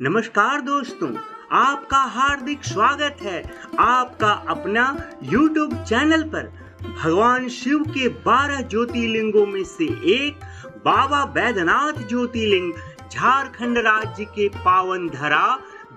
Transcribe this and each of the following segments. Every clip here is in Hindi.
नमस्कार दोस्तों, आपका हार्दिक स्वागत है आपका अपना YouTube चैनल पर। भगवान शिव के 12 ज्योतिर्लिंगों में से एक बाबा बैद्यनाथ ज्योतिर्लिंग झारखंड राज्य के पावन धरा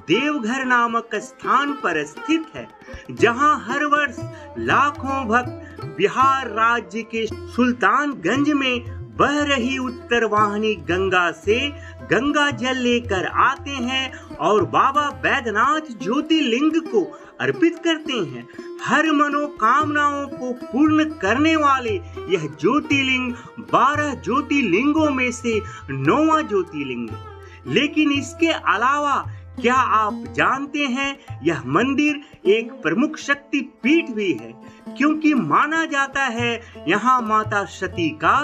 देवघर नामक स्थान पर स्थित है, जहां हर वर्ष लाखों भक्त बिहार राज्य के सुल्तानगंज में बह रही उत्तर वाहिनी गंगा से गंगा जल लेकर आते हैं और बाबा बैद्यनाथ ज्योतिर्लिंग को अर्पित करते हैं। हर मनोकामनाओं को पूर्ण करने वाले यह ज्योतिर्लिंग 12 ज्योतिर्लिंगों में से 9वां ज्योतिर्लिंग है। लेकिन इसके अलावा क्या आप जानते हैं, यह मंदिर एक प्रमुख शक्ति पीठ भी है, क्योंकि माना जाता है यहाँ माता सती का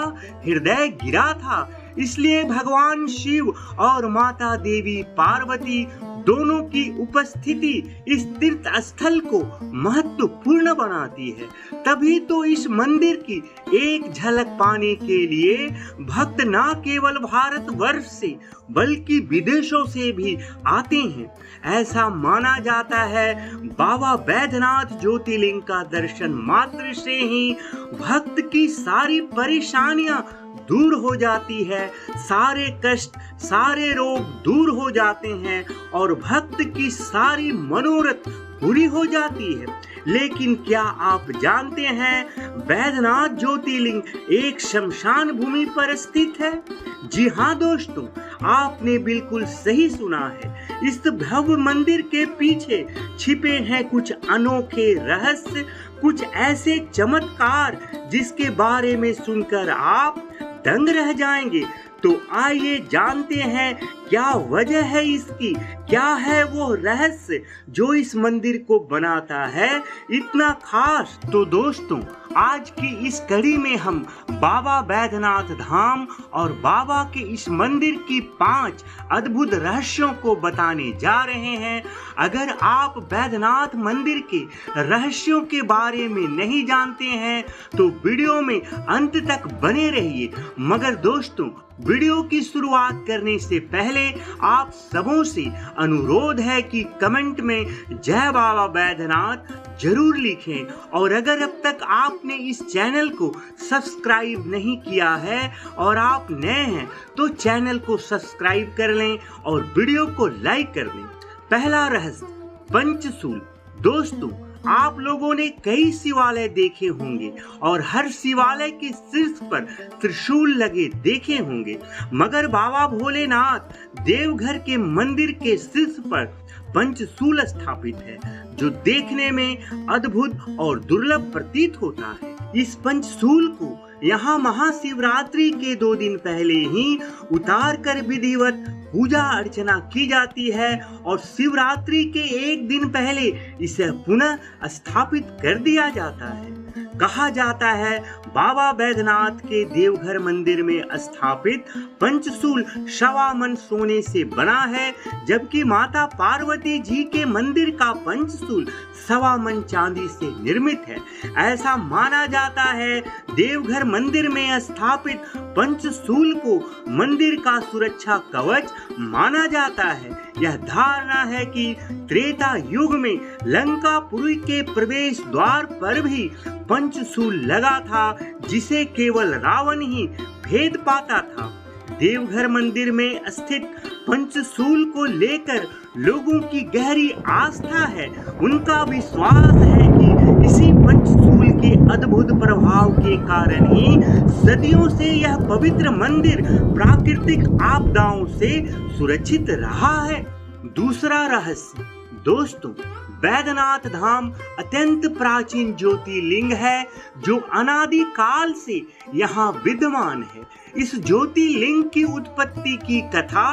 हृदय गिरा था। इसलिए भगवान शिव और माता देवी पार्वती दोनों की उपस्थिति इस तीर्थ स्थल को महत्वपूर्ण बनाती है। तभी तो इस मंदिर की एक झलक पाने के लिए भक्त न केवल भारतवर्ष से बल्कि विदेशों से भी आते हैं। ऐसा माना जाता है बाबा बैद्यनाथ ज्योतिर्लिंग का दर्शन मात्र से ही भक्त की सारी परेशानियां दूर हो जाती है, सारे कष्ट सारे रोग दूर हो जाते हैं और भक्त की सारी मनोरथ पूरी हो जाती है। लेकिन क्या आप जानते हैं बैद्यनाथ ज्योतिर्लिंग एक शमशान भूमि पर स्थित है? जी हाँ दोस्तों, आपने बिल्कुल सही सुना है। इस भव्य मंदिर के पीछे छिपे हैं कुछ अनोखे रहस्य, कुछ ऐसे चमत्कार जिसके बारे में सुनकर आप दंग रह जाएंगे। तो आइए जानते हैं क्या वजह है इसकी, क्या है वो रहस्य जो इस मंदिर को बनाता है इतना खास। तो दोस्तों, आज की इस कड़ी में हम बाबा बैद्यनाथ धाम और बाबा के इस मंदिर की 5 अद्भुत रहस्यों को बताने जा रहे हैं। अगर आप बैद्यनाथ मंदिर के रहस्यों के बारे में नहीं जानते हैं तो वीडियो में अंत तक बने रहिए। मगर दोस्तों, वीडियो की शुरुआत करने से पहले आप सबों से अनुरोध है कि कमेंट में जय बाबा बैद्यनाथ जरूर लिखें। और अगर अब तक आपने इस चैनल को सब्सक्राइब नहीं किया है और आप नए हैं तो चैनल को सब्सक्राइब कर लें और वीडियो को लाइक कर दें। पहला रहस्य, पंचशूल। दोस्तों, आप लोगों ने कई शिवालय देखे होंगे और हर शिवालय के शीर्ष पर त्रिशूल लगे देखे होंगे, मगर बाबा भोलेनाथ देवघर के मंदिर के शीर्ष पर पंचशूल स्थापित है, जो देखने में अद्भुत और दुर्लभ प्रतीत होता है। इस पंचशूल को यहाँ महाशिवरात्रि के 2 दिन पहले ही उतार कर विधिवत पूजा अर्चना की जाती है और शिवरात्रि के 1 दिन पहले इसे पुनः स्थापित कर दिया जाता है। कहा जाता है बाबा बैद्यनाथ के देवघर मंदिर में स्थापित पंचशूल 1.25 मन सोने से बना है, जबकि माता पार्वती जी के मंदिर का पंचशूल 1.25 मन चांदी से निर्मित है। ऐसा माना जाता है देवघर मंदिर में स्थापित पंचशूल को मंदिर का सुरक्षा कवच माना जाता है। यह धारणा है कि त्रेता युग में लंकापुरी के प्रवेश द्वार पर भी पंचशूल लगा था, जिसे केवल रावण ही भेद पाता था। देवघर मंदिर में स्थित पंचशूल को लेकर लोगों की गहरी आस्था है। उनका विश्वास है कि इसी पंचशूल के अद्भुत प्रभाव के कारण ही सदियों से यह पवित्र मंदिर प्राकृतिक आपदाओं से सुरक्षित रहा है। दूसरा रहस्य, दोस्तों, बैद्यनाथ धाम अत्यंत प्राचीन ज्योतिर्लिंग है जो अनादि काल से यहाँ विद्यमान है। इस ज्योतिर्लिंग की उत्पत्ति की कथा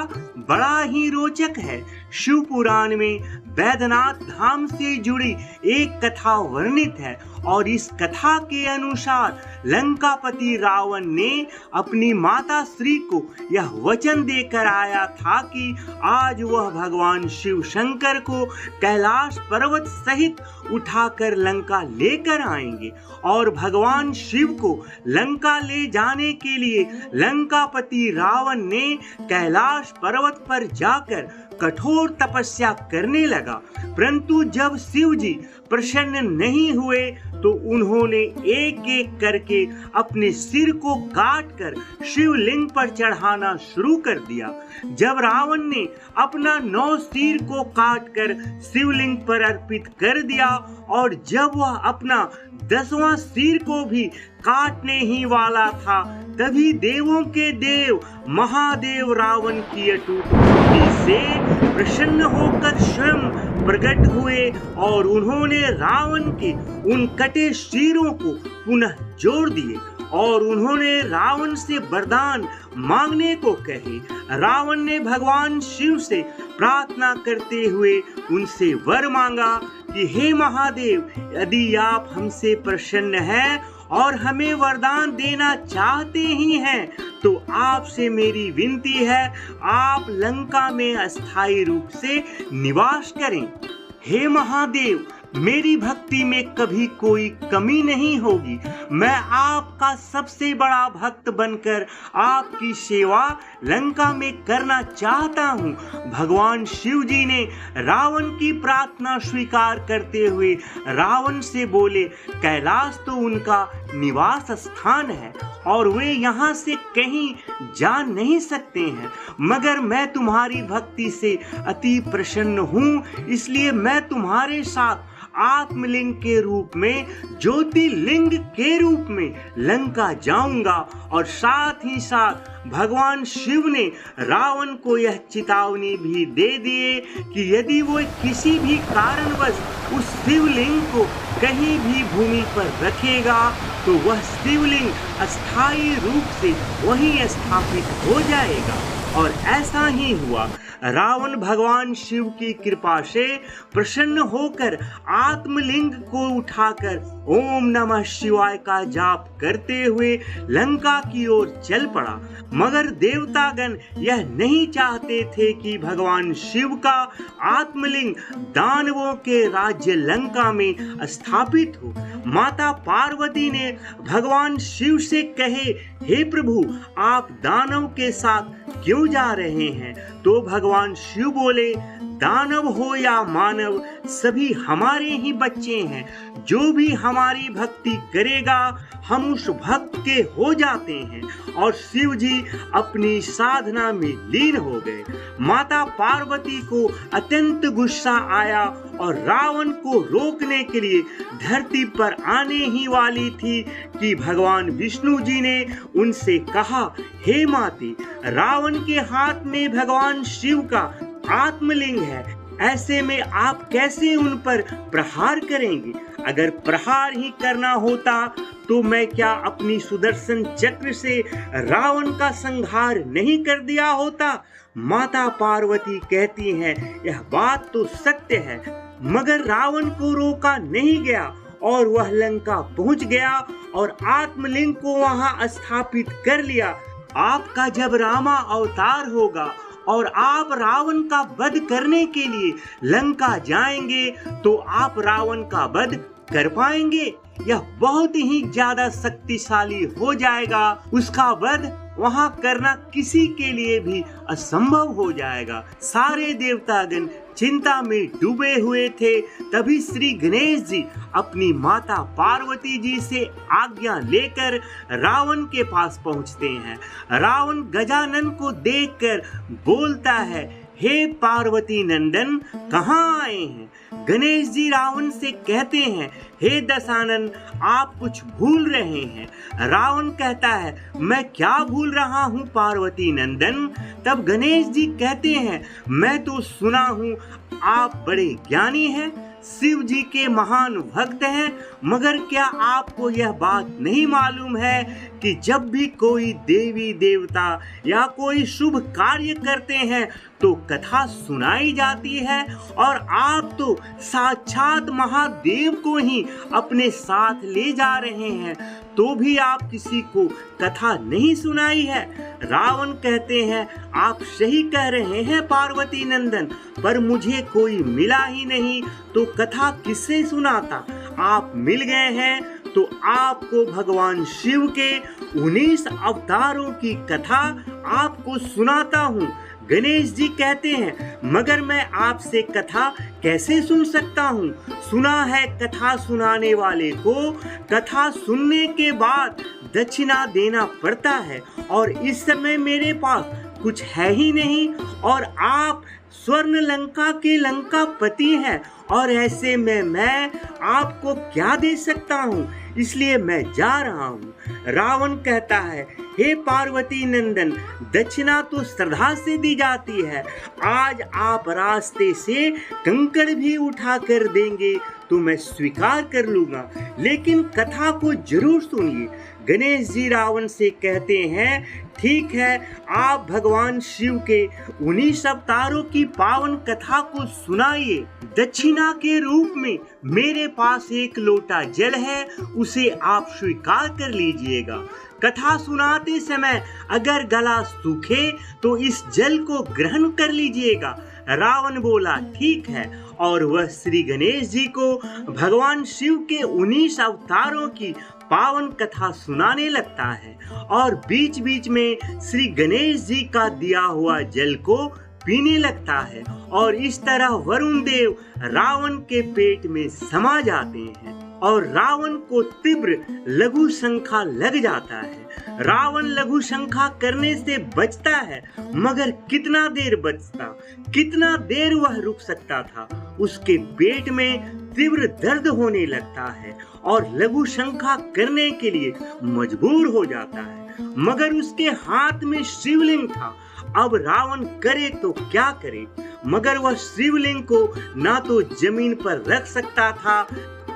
बड़ा ही रोचक है। शिव पुराण में बैद्यनाथ धाम से जुड़ी एक कथा वर्णित है और इस कथा के अनुसार लंकापति रावण ने अपनी माता श्री को यह वचन देकर आया था कि आज वह भगवान शिव शंकर को कैलाश पर्वत सहित उठाकर लंका लेकर आएंगे और भगवान शिव को लंका ले जाने के लिए लंकापति रावण ने कैलाश पर्वत पर जाकर कठोर तपस्या करने लगा। परंतु जब शिव जी प्रसन्न नहीं हुए तो उन्होंने एक एक करके अपने सिर को काटकर शिवलिंग पर चढ़ाना शुरू कर दिया। जब रावण ने अपना 9 सिर को काटकर शिवलिंग पर अर्पित कर दिया और जब वह अपना 10वां सिर को भी काटने ही वाला था, तभी देवों के देव महादेव रावण की अटूट भक्ति से प्रसन्न होकर स्वयं प्रकट हुए और उन्होंने रावण के उन कटे सिरों को पुनः जोड़ दिए और उन्होंने रावण से वरदान मांगने को कहे। रावण ने भगवान शिव से प्रार्थना करते हुए उनसे वर मांगा कि हे महादेव, यदि आप हमसे प्रसन्न हैं और हमें वरदान देना चाहते ही हैं तो आपसे मेरी विनती है, आप लंका में अस्थायी रूप से निवास करें। हे महादेव, मेरी भक्ति में कभी कोई कमी नहीं होगी। मैं आपका सबसे बड़ा भक्त बनकर आपकी सेवा लंका में करना चाहता हूँ। भगवान शिव जी ने रावण की प्रार्थना स्वीकार करते हुए रावण से बोले, कैलाश तो उनका निवास स्थान है और वे यहाँ से कहीं जा नहीं सकते हैं, मगर मैं तुम्हारी भक्ति से अति प्रसन्न हूँ, इसलिए मैं तुम्हारे साथ आत्मलिंग के रूप में, ज्योतिर्लिंग के रूप में लंका जाऊंगा। और साथ ही साथ भगवान शिव ने रावण को यह चेतावनी भी दे दिए कि यदि वो किसी भी कारणवश उस शिवलिंग को कहीं भी भूमि पर रखेगा तो वह शिवलिंग अस्थायी रूप से वहीं स्थापित हो जाएगा। और ऐसा ही हुआ। रावण भगवान शिव की कृपा से प्रसन्न होकर आत्मलिंग को उठाकर ओम नमः शिवाय का जाप करते हुए लंका की ओर चल पड़ा। मगर देवतागण यह नहीं चाहते थे कि भगवान शिव का आत्मलिंग दानवों के राज्य लंका में स्थापित हो। माता पार्वती ने भगवान शिव से कहे, हे प्रभु, आप दानव के साथ क्यों जा रहे हैं? तो भगवान शिव बोले, दानव हो या मानव, सभी हमारे ही बच्चे हैं। जो भी हमारी भक्ति करेगा हम उस भक्त के हो जाते हैं। और शिव जी अपनी साधना में लीन हो गए। माता पार्वती को अत्यंत गुस्सा आया और रावण को रोकने के लिए धरती पर आने ही वाली थी कि भगवान विष्णु जी ने उनसे कहा, हे माते, रावण के हाथ में भगवान शिव का आत्मलिंग है, ऐसे में आप कैसे उन पर प्रहार करेंगे? अगर प्रहार ही करना होता तो मैं क्या अपनी सुदर्शन चक्र से रावण का संहार नहीं कर दिया होता? माता पार्वती कहती हैं, यह बात तो सत्य है, मगर रावण को रोका नहीं गया और वह लंका पहुंच गया और आत्मलिंग को वहां स्थापित कर लिया। आपका जब रामा अवतार होगा और आप रावण का वध करने के लिए लंका जाएंगे तो आप रावण का वध कर पाएंगे? यह बहुत ही ज्यादा शक्तिशाली हो जाएगा। उसका वध वहां करना किसी के लिए भी असंभव हो जाएगा। सारे देवतागण चिंता में डूबे हुए थे। तभी श्री गणेश जी अपनी माता पार्वती जी से आज्ञा लेकर रावण के पास पहुंचते हैं। रावण गजानन को देखकर बोलता है, हे पार्वती नंदन, कहाँ आए हैं? गणेश जी रावण से कहते हैं, हे दशानन, आप कुछ भूल रहे हैं। रावण कहता है, मैं क्या भूल रहा हूँ पार्वती नंदन? तब गणेश जी कहते हैं, मैं तो सुना हूँ आप बड़े ज्ञानी हैं, शिव जी के महान भक्त हैं, मगर क्या आपको यह बात नहीं मालूम है कि जब भी कोई देवी देवता या कोई शुभ कार्य करते हैं तो कथा सुनाई जाती है, और आप तो साक्षात महादेव को ही अपने साथ ले जा रहे हैं, तो भी आप किसी को कथा नहीं सुनाई है? रावण कहते हैं, आप सही कह रहे हैं पार्वती नंदन, पर मुझे कोई मिला ही नहीं तो कथा किससे सुनाता? आप मिल गए हैं तो आपको भगवान शिव के 19 अवतारों की कथा आपको सुनाता हूँ। गणेश जी कहते हैं, मगर मैं आपसे कथा कैसे सुन सकता हूँ? सुना है कथा सुनाने वाले को कथा सुनने के बाद दक्षिणा देना पड़ता है, और इस समय मेरे पास कुछ है ही नहीं, और आप स्वर्ण लंका के लंकापति हैं, और ऐसे में मैं आपको क्या दे सकता हूँ? इसलिए मैं जा रहा हूँ। रावण कहता है, हे पार्वती नंदन, दक्षिणा तो श्रद्धा से दी जाती है। आज आप रास्ते से कंकड़ भी उठा कर देंगे तो मैं स्वीकार कर लूंगा, लेकिन कथा को जरूर सुनिए। गणेश जी रावण से कहते हैं, ठीक है, आप भगवान शिव के 19 अवतारों की पावन कथा को सुनाइए। दक्षिणा के रूप में मेरे पास एक लोटा जल है, उसे आप स्वीकार कर लीजिएगा। कथा सुनाते समय अगर गला सूखे तो इस जल को ग्रहण कर लीजिएगा। रावण बोला, ठीक है, और वह श्री गणेश जी को भगवान शिव के 19 अवतारों की पावन कथा सुनाने लगता है, और बीच बीच में श्री गणेश जी का दिया हुआ जल को पीने लगता है, और इस तरह वरुण देव रावण के पेट में समा जाते हैं, और रावण को तीव्र लघु शंखा लग जाता है। रावण लघु शंखा करने से बचता है, मगर कितना देर बचता, कितना देर वह रुक सकता था? उसके पेट में तीव्र दर्द होने लगता है और लघु शंखा करने के लिए मजबूर हो जाता है, मगर उसके हाथ में शिवलिंग था। अब रावण करे तो क्या करे, मगर वह शिवलिंग को ना तो जमीन पर रख सकता था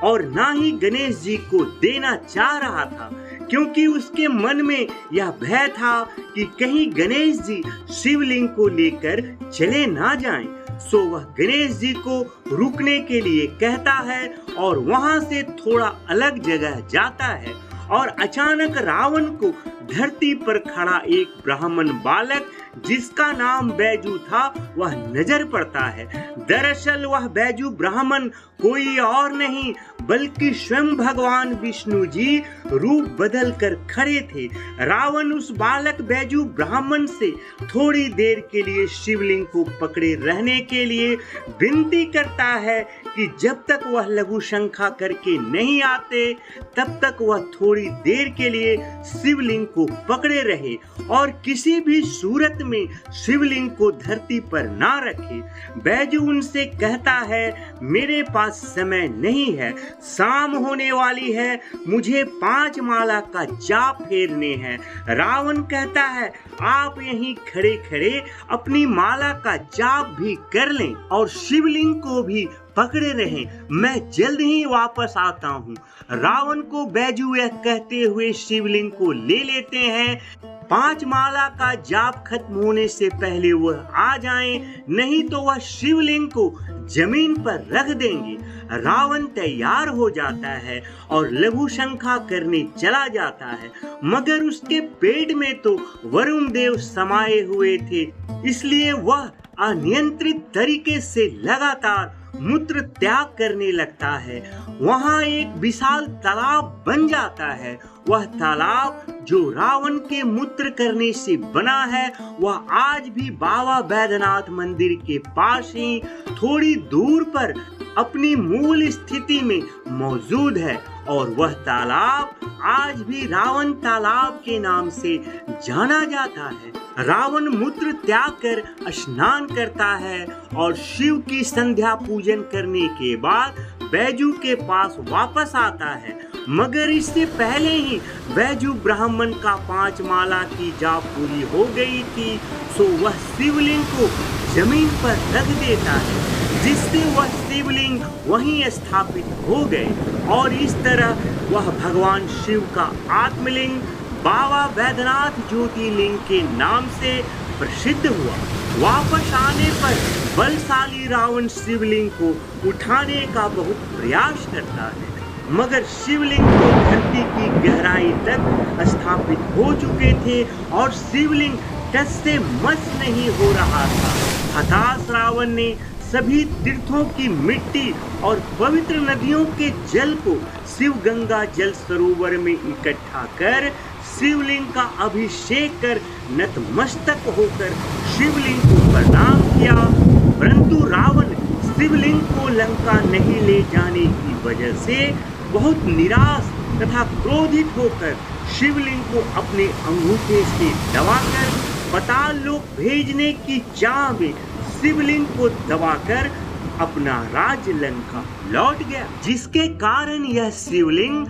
और ना ही गणेश जी को देना चाह रहा था, क्योंकि उसके मन में यह भय था कि कहीं गणेश जी शिवलिंग को लेकर चले ना जाएं। सो वह गणेश जी को रुकने के लिए कहता है और वहां से थोड़ा अलग जगह जाता है, और अचानक रावण को धरती पर खड़ा एक ब्राह्मण बालक जिसका नाम बैजू था वह नजर पड़ता है। दरअसल वह बैजू ब्राह्मण कोई और नहीं बल्कि स्वयं भगवान विष्णु जी रूप बदल कर खड़े थे। रावण उस बालक बैजू ब्राह्मण से थोड़ी देर के लिए शिवलिंग को पकड़े रहने के लिए विनती करता है कि जब तक वह लघु शंखा करके नहीं आते तब तक वह थोड़ी देर के लिए शिवलिंग को पकड़े रहे और किसी भी सूरत में शिवलिंग को धरती पर ना रखे। बैजू उनसे कहता है, मेरे पास समय नहीं है, शाम होने वाली है, मुझे 5 माला का जाप फेरने हैं। रावण कहता है, आप यहीं खड़े खड़े अपनी माला का जाप भी कर लें और शिवलिंग को भी पकड़े रहें, मैं जल्द ही वापस आता हूँ। रावण को बैजू यह कहते हुए शिवलिंग को ले लेते हैं। 5 माला का जाप खत्म होने से पहले वह आ जाएं, नहीं तो वह शिवलिंग को जमीन पर रख देंगे। रावण तैयार हो जाता है और लघु शंखा करने चला जाता है, मगर उसके पेट में तो वरुण देव समाये हुए थे, इसलिए वह अनियंत्रित तरीके से लगातार मूत्र त्याग करने लगता है। वहां एक विशाल तालाब बन जाता है। वह तालाब जो रावण के मूत्र करने से बना है वह आज भी बाबा बैद्यनाथ मंदिर के पास ही थोड़ी दूर पर अपनी मूल स्थिति में मौजूद है, और वह तालाब आज भी रावण तालाब के नाम से जाना जाता है। रावण मूत्र त्याग कर स्नान करता है और शिव की संध्या पूजन करने के बाद बैजू के पास वापस आता है, मगर इससे पहले ही बैजू ब्राह्मण का 5 माला की जाप पूरी हो गई थी, सो वह शिवलिंग को जमीन पर रख देता है, जिससे वह शिवलिंग वहीं स्थापित हो गए, और इस तरह वह भगवान शिव का आत्मलिंग बाबा बैद्यनाथ ज्योतिर्लिंग के नाम से प्रसिद्ध हुआ। वापस आने पर बलशाली रावण शिवलिंग को उठाने का बहुत प्रयास करता है, मगर शिवलिंग को धरती की गहराई तक स्थापित हो चुके थे और शिवलिंग टस से मस नहीं हो रहा था। हताश रावण ने सभी तीर्थों की मिट्टी और पवित्र नदियों के जल को शिव गंगा जल सरोवर में इकट्ठा कर शिवलिंग का अभिषेक कर नतमस्तक होकर शिवलिंग को प्रणाम किया, परंतु रावण शिवलिंग को लंका नहीं ले जाने की वजह से बहुत निराश तथा क्रोधित होकर शिवलिंग को अपने अंगूठे से दबाकर पाताल लोक भेजने की चाह में शिवलिंग को दबाकर अपना राज्य लंका लौट गया, जिसके कारण यह शिवलिंग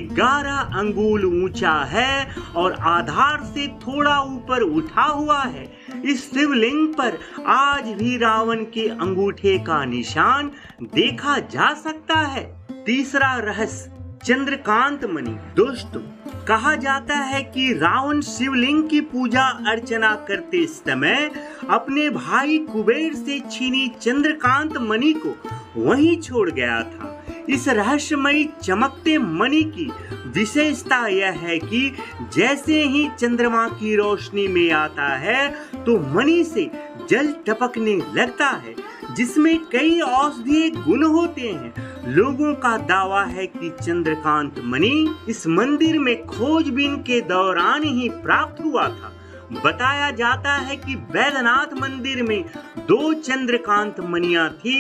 11 अंगुल ऊंचा है और आधार से थोड़ा ऊपर उठा हुआ है। इस शिवलिंग पर आज भी रावण के अंगूठे का निशान देखा जा सकता है। तीसरा रहस्य, चंद्रकांत मणि। दोस्तों, कहा जाता है कि रावण शिवलिंग की पूजा अर्चना करते समय अपने भाई कुबेर से छीनी चंद्रकांत मणि को वहीं छोड़ गया था। इस रहस्यमयी चमकते मणि की विशेषता यह है कि जैसे ही चंद्रमा की रोशनी में आता है तो मणि से जल टपकने लगता है, जिसमें कई औषधीय गुण होते हैं। लोगों का दावा है कि चंद्रकांत मणि इस मंदिर में खोजबीन के दौरान ही प्राप्त हुआ था। बताया जाता है कि बैद्यनाथ मंदिर में 2 चंद्रकांत मणियां थी।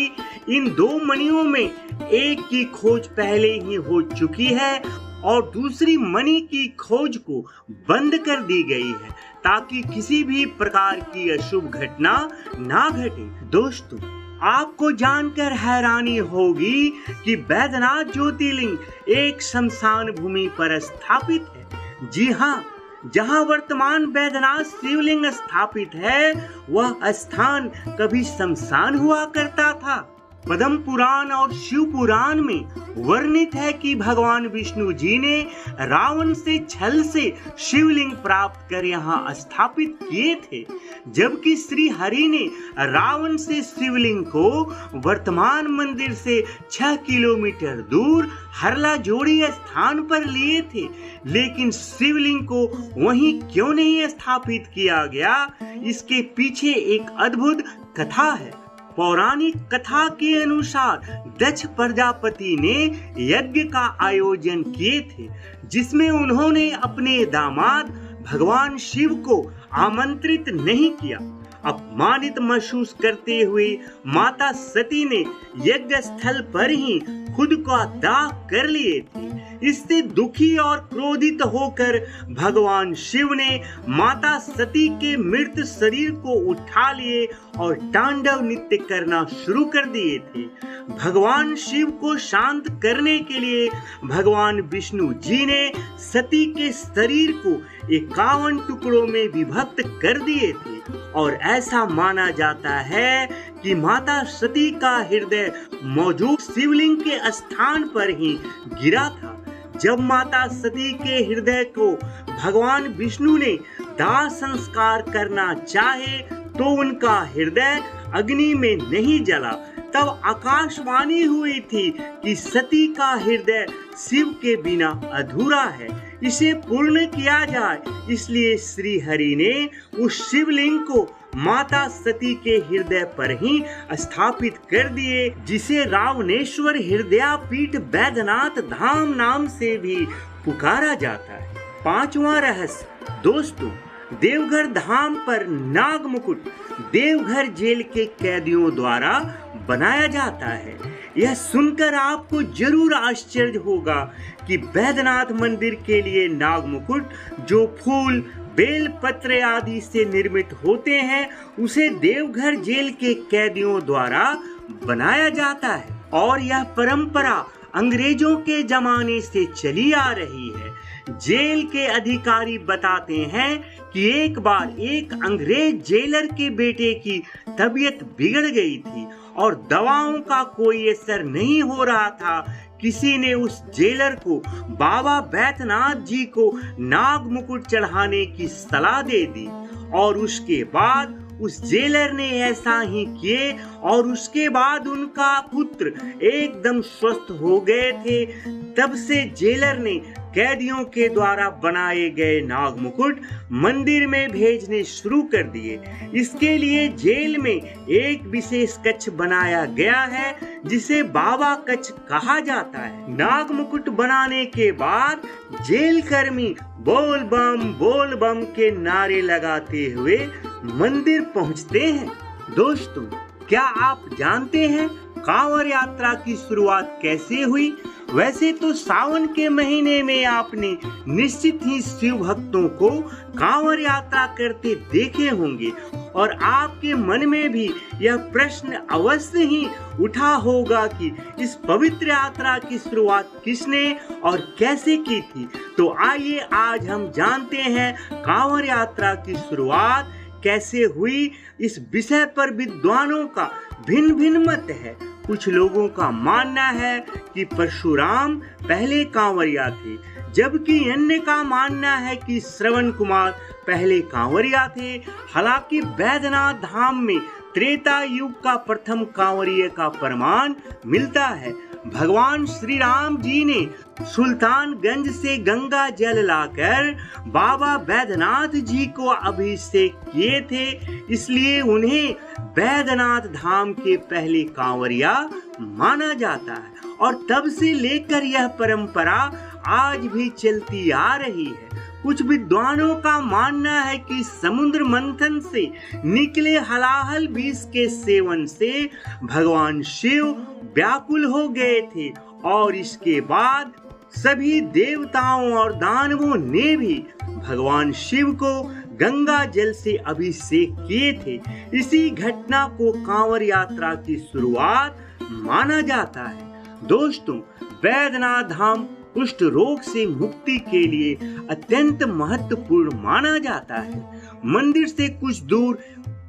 इन 2 मणियों में एक की खोज पहले ही हो चुकी है और दूसरी मणि की खोज को बंद कर दी गई है ताकि किसी भी प्रकार की अशुभ घटना ना घटे। दोस्तों, आपको जानकर हैरानी होगी कि बैद्यनाथ ज्योतिर्लिंग एक शमशान भूमि पर स्थापित है। जी हाँ, जहाँ वर्तमान बैद्यनाथ शिवलिंग स्थापित है वह स्थान कभी शमशान हुआ करता था। पद्म पुराण और शिव पुराण में वर्णित है कि भगवान विष्णु जी ने रावण से छल से शिवलिंग प्राप्त कर यहाँ स्थापित किए थे, जबकि श्री हरि ने रावण से शिवलिंग को वर्तमान मंदिर से 6 किलोमीटर दूर हरला जोड़ी स्थान पर लिए थे। लेकिन शिवलिंग को वहीं क्यों नहीं स्थापित किया गया, इसके पीछे एक अद्भुत कथा है। पौराणिक कथा के अनुसार दक्ष प्रजापति ने यज्ञ का आयोजन किए थे, जिसमें उन्होंने अपने दामाद भगवान शिव को आमंत्रित नहीं किया। अपमानित महसूस करते हुए माता सती ने यज्ञ स्थल पर ही खुद का दाह कर लिए थे। इससे दुखी और क्रोधित होकर भगवान शिव ने माता सती के मृत शरीर को उठा लिए और तांडव नृत्य करना शुरू कर दिए थे। भगवान शिव को शांत करने के लिए भगवान विष्णु जी ने सती के शरीर को 51 टुकड़ों में विभक्त कर दिए थे और ऐसा माना जाता है कि माता सती का हृदय मौजूद शिवलिंग के स्थान पर ही गिरा था। जब माता सती के हृदय को भगवान विष्णु ने दाह संस्कार करना चाहे तो उनका हृदय अग्नि में नहीं जला। तब आकाशवाणी हुई थी कि सती का हृदय शिव के बिना अधूरा है, इसे पूर्ण किया जाए। इसलिए श्री हरि ने उस शिवलिंग को माता सती के हृदय पर ही स्थापित कर दिए, जिसे रावणेश्वर हृदयापीठ बैद्यनाथ धाम नाम से भी पुकारा जाता है। 5वां रहस्य, दोस्तों, देवघर धाम पर नाग मुकुट देवघर जेल के कैदियों द्वारा बनाया जाता है। यह सुनकर आपको जरूर आश्चर्य होगा कि बैद्यनाथ मंदिर के लिए नाग मुकुट जो फूल, बेल पत्र आदि से निर्मित होते हैं, उसे देवघर जेल के कैदियों द्वारा बनाया जाता है और यह परंपरा अंग्रेजों के जमाने से चली आ रही है। जेल के अधिकारी बताते हैं कि एक बार एक अंग्रेज जेलर के बेटे की तबीयत बिगड़ गई थी और दवाओं का कोई असर नहीं हो रहा था। किसी ने उस जेलर को बाबा बैद्यनाथ जी को नाग मुकुट चढ़ाने की सलाह दे दी और उसके बाद उस जेलर ने ऐसा ही किए और उसके बाद उनका पुत्र एकदम स्वस्थ हो गए थे। तब से जेलर ने कैदियों के द्वारा बनाए गए नाग मुकुट मंदिर में भेजने शुरू कर दिए। इसके लिए जेल में एक विशेष कक्ष बनाया गया है जिसे बाबा कक्ष कहा जाता है। नाग मुकुट बनाने के बाद जेल कर्मी बोल बम के नारे लगाते हुए मंदिर पहुंचते हैं। दोस्तों, क्या आप जानते हैं कांवड़ यात्रा की शुरुआत कैसे हुई? वैसे तो सावन के महीने में आपने निश्चित ही शिव भक्तों को कांवड़ यात्रा करते देखे होंगे और आपके मन में भी यह प्रश्न अवश्य ही उठा होगा कि इस पवित्र यात्रा की शुरुआत किसने और कैसे की थी। तो आइए आज हम जानते हैं कांवड़ यात्रा की शुरुआत कैसे हुई। इस विषय पर विद्वानों का भिन्न भिन्न मत है। कुछ लोगों का मानना है कि परशुराम पहले कांवरिया थे, जबकि अन्य का मानना है कि श्रवण कुमार पहले कांवरिया थे। हालांकि बैद्यनाथ धाम में त्रेता युग का प्रथम कांवरिया का प्रमाण मिलता है। भगवान श्री राम जी ने सुल्तानगंज से गंगा जल लाकर बाबा बैद्यनाथ जी को अभिषेक किए थे, इसलिए उन्हें बैद्यनाथ धाम के पहले कांवरिया माना जाता है और तब से लेकर यह परंपरा आज भी चलती आ रही है। कुछ विद्वानों का मानना है कि समुद्र मंथन से निकले हलाहल विष के सेवन से भगवान शिव व्याकुल हो गए थे और इसके बाद सभी देवताओं और दानवों ने भी भगवान शिव को गंगा जल से अभिषेक किए थे। इसी घटना को कांवड़ यात्रा की शुरुआत माना जाता है। दोस्तों, बैद्यनाथ धाम कुष्ठ रोग से मुक्ति के लिए अत्यंत महत्वपूर्ण माना जाता है। मंदिर से कुछ दूर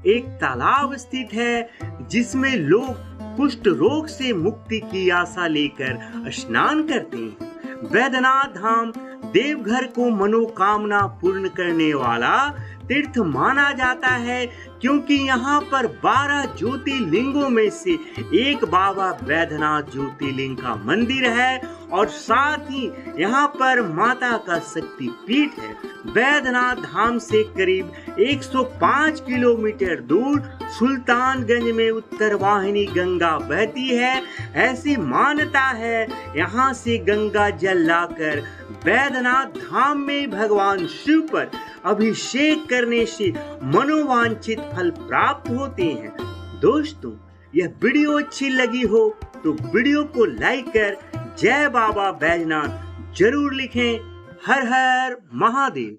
एक तालाब स्थित है जिसमें लोग कुष्ठ रोग से मुक्ति की आशा लेकर स्नान करते हैं। बैद्यनाथ धाम देवघर को मनोकामना पूर्ण करने वाला तीर्थ माना जाता है, क्योंकि यहाँ पर 12 ज्योतिर्लिंगों में से एक बाबा बैद्यनाथ ज्योतिर्लिंग का मंदिर है और साथ ही यहाँ पर माता का शक्ति पीठ है। बैद्यनाथ धाम से करीब 105 किलोमीटर दूर सुल्तानगंज में उत्तर वाहिनी गंगा बहती है। ऐसी मान्यता है यहाँ से गंगा जल लाकर बैद्यनाथ धाम में भगवान शिव पर अभिषेक करने से मनोवांछित फल प्राप्त होते हैं। दोस्तों, यह वीडियो अच्छी लगी हो तो वीडियो को लाइक कर जय बाबा बैजनाथ जरूर लिखें। हर हर महादेव।